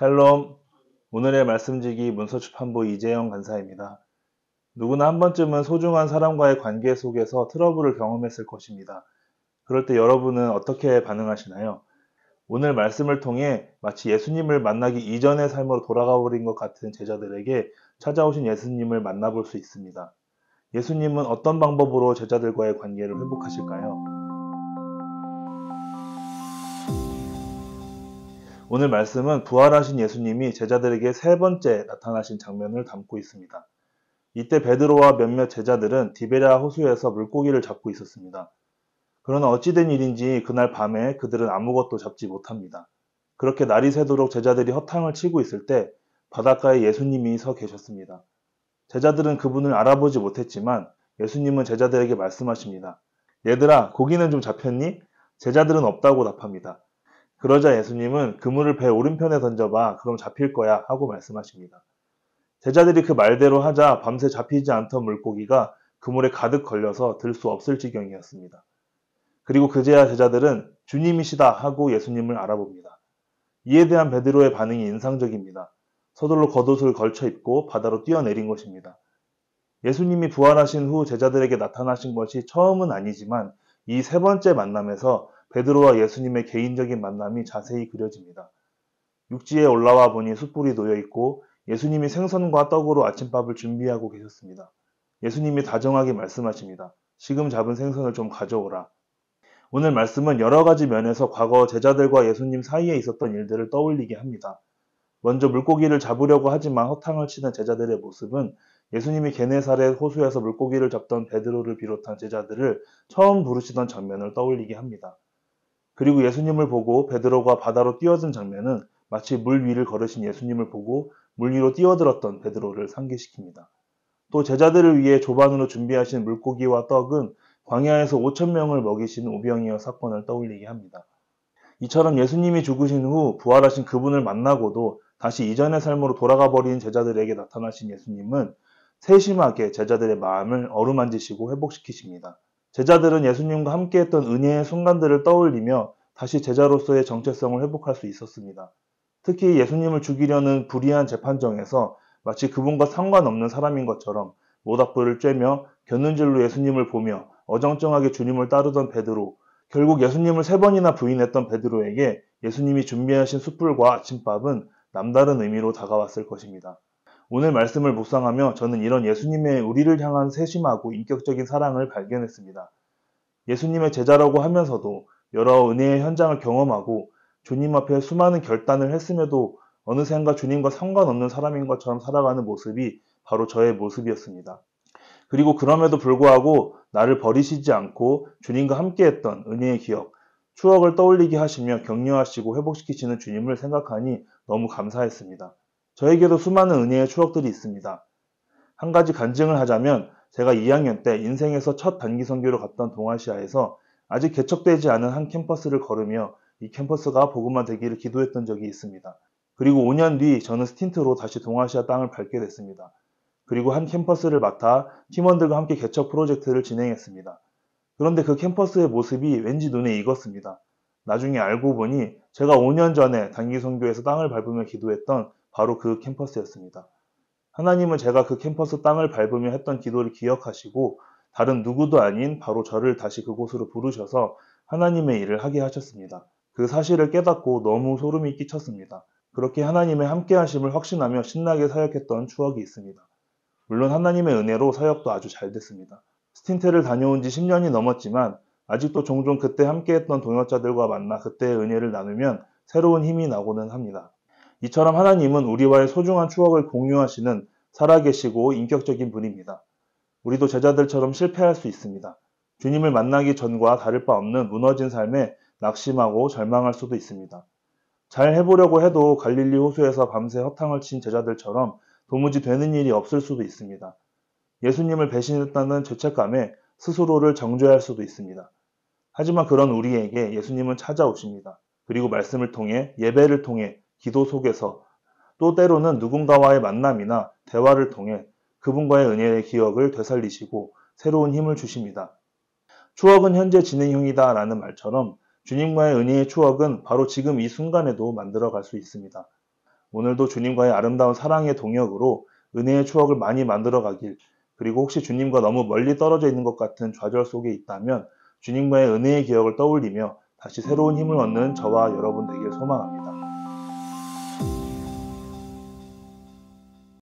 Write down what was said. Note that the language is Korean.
샬롬. 오늘의 말씀지기 문서출판부 이재영 간사입니다. 누구나 한 번쯤은 소중한 사람과의 관계 속에서 트러블을 경험했을 것입니다. 그럴 때 여러분은 어떻게 반응하시나요? 오늘 말씀을 통해 마치 예수님을 만나기 이전의 삶으로 돌아가 버린 것 같은 제자들에게 찾아오신 예수님을 만나볼 수 있습니다. 예수님은 어떤 방법으로 제자들과의 관계를 회복하실까요? 오늘 말씀은 부활하신 예수님이 제자들에게 세 번째 나타나신 장면을 담고 있습니다. 이때 베드로와 몇몇 제자들은 디베랴 호수에서 물고기를 잡고 있었습니다. 그러나 어찌된 일인지 그날 밤에 그들은 아무것도 잡지 못합니다. 그렇게 날이 새도록 제자들이 허탕을 치고 있을 때 바닷가에 예수님이 서 계셨습니다. 제자들은 그분을 알아보지 못했지만 예수님은 제자들에게 말씀하십니다. 얘들아, 고기는 좀 잡혔니? 제자들은 없다고 답합니다. 그러자 예수님은 그물을 배 오른편에 던져봐. 그럼 잡힐 거야. 하고 말씀하십니다. 제자들이 그 말대로 하자 밤새 잡히지 않던 물고기가 그물에 가득 걸려서 들 수 없을 지경이었습니다. 그리고 그제야 제자들은 주님이시다 하고 예수님을 알아봅니다. 이에 대한 베드로의 반응이 인상적입니다. 서둘러 겉옷을 걸쳐 입고 바다로 뛰어내린 것입니다. 예수님이 부활하신 후 제자들에게 나타나신 것이 처음은 아니지만 이 세 번째 만남에서 베드로와 예수님의 개인적인 만남이 자세히 그려집니다. 육지에 올라와 보니 숯불이 놓여 있고 예수님이 생선과 떡으로 아침밥을 준비하고 계셨습니다. 예수님이 다정하게 말씀하십니다. 지금 잡은 생선을 좀 가져오라. 오늘 말씀은 여러 가지 면에서 과거 제자들과 예수님 사이에 있었던 일들을 떠올리게 합니다. 먼저 물고기를 잡으려고 하지만 허탕을 치는 제자들의 모습은 예수님이 게네사렛 호수에서 물고기를 잡던 베드로를 비롯한 제자들을 처음 부르시던 장면을 떠올리게 합니다. 그리고 예수님을 보고 베드로가 바다로 뛰어든 장면은 마치 물 위를 걸으신 예수님을 보고 물 위로 뛰어들었던 베드로를 상기시킵니다. 또 제자들을 위해 조반으로 준비하신 물고기와 떡은 광야에서 5천 명을 먹이신 오병이어 사건을 떠올리게 합니다. 이처럼 예수님이 죽으신 후 부활하신 그분을 만나고도 다시 이전의 삶으로 돌아가 버린 제자들에게 나타나신 예수님은 세심하게 제자들의 마음을 어루만지시고 회복시키십니다. 제자들은 예수님과 함께했던 은혜의 순간들을 떠올리며 다시 제자로서의 정체성을 회복할 수 있었습니다. 특히 예수님을 죽이려는 불의한 재판정에서 마치 그분과 상관없는 사람인 것처럼 모닥불을 쬐며 곁눈질로 예수님을 보며 어정쩡하게 주님을 따르던 베드로, 결국 예수님을 3번이나 부인했던 베드로에게 예수님이 준비하신 숯불과 아침밥은 남다른 의미로 다가왔을 것입니다. 오늘 말씀을 묵상하며 저는 이런 예수님의 우리를 향한 세심하고 인격적인 사랑을 발견했습니다. 예수님의 제자라고 하면서도 여러 은혜의 현장을 경험하고 주님 앞에 수많은 결단을 했음에도 어느샌가 주님과 상관없는 사람인 것처럼 살아가는 모습이 바로 저의 모습이었습니다. 그리고 그럼에도 불구하고 나를 버리시지 않고 주님과 함께했던 은혜의 기억, 추억을 떠올리게 하시며 격려하시고 회복시키시는 주님을 생각하니 너무 감사했습니다. 저에게도 수많은 은혜의 추억들이 있습니다. 한 가지 간증을 하자면 제가 2학년 때 인생에서 첫 단기 선교를 갔던 동아시아에서 아직 개척되지 않은 한 캠퍼스를 걸으며 이 캠퍼스가 복음화 되기를 기도했던 적이 있습니다. 그리고 5년 뒤 저는 스틴트로 다시 동아시아 땅을 밟게 됐습니다. 그리고 한 캠퍼스를 맡아 팀원들과 함께 개척 프로젝트를 진행했습니다. 그런데 그 캠퍼스의 모습이 왠지 눈에 익었습니다. 나중에 알고 보니 제가 5년 전에 단기 선교에서 땅을 밟으며 기도했던 바로 그 캠퍼스였습니다. 하나님은 제가 그 캠퍼스 땅을 밟으며 했던 기도를 기억하시고 다른 누구도 아닌 바로 저를 다시 그곳으로 부르셔서 하나님의 일을 하게 하셨습니다. 그 사실을 깨닫고 너무 소름이 끼쳤습니다. 그렇게 하나님의 함께하심을 확신하며 신나게 사역했던 추억이 있습니다. 물론 하나님의 은혜로 사역도 아주 잘 됐습니다. 스틴트를 다녀온 지 10년이 넘었지만 아직도 종종 그때 함께했던 동역자들과 만나 그때의 은혜를 나누면 새로운 힘이 나고는 합니다. 이처럼 하나님은 우리와의 소중한 추억을 공유하시는 살아계시고 인격적인 분입니다. 우리도 제자들처럼 실패할 수 있습니다. 주님을 만나기 전과 다를 바 없는 무너진 삶에 낙심하고 절망할 수도 있습니다. 잘 해보려고 해도 갈릴리 호수에서 밤새 허탕을 친 제자들처럼 도무지 되는 일이 없을 수도 있습니다. 예수님을 배신했다는 죄책감에 스스로를 정죄할 수도 있습니다. 하지만 그런 우리에게 예수님은 찾아오십니다. 그리고 말씀을 통해, 예배를 통해, 기도 속에서 또 때로는 누군가와의 만남이나 대화를 통해 그분과의 은혜의 기억을 되살리시고 새로운 힘을 주십니다. 추억은 현재 진행형이다 라는 말처럼 주님과의 은혜의 추억은 바로 지금 이 순간에도 만들어갈 수 있습니다. 오늘도 주님과의 아름다운 사랑의 동역으로 은혜의 추억을 많이 만들어 가길, 그리고 혹시 주님과 너무 멀리 떨어져 있는 것 같은 좌절 속에 있다면 주님과의 은혜의 기억을 떠올리며 다시 새로운 힘을 얻는 저와 여러분 되길 소망합니다.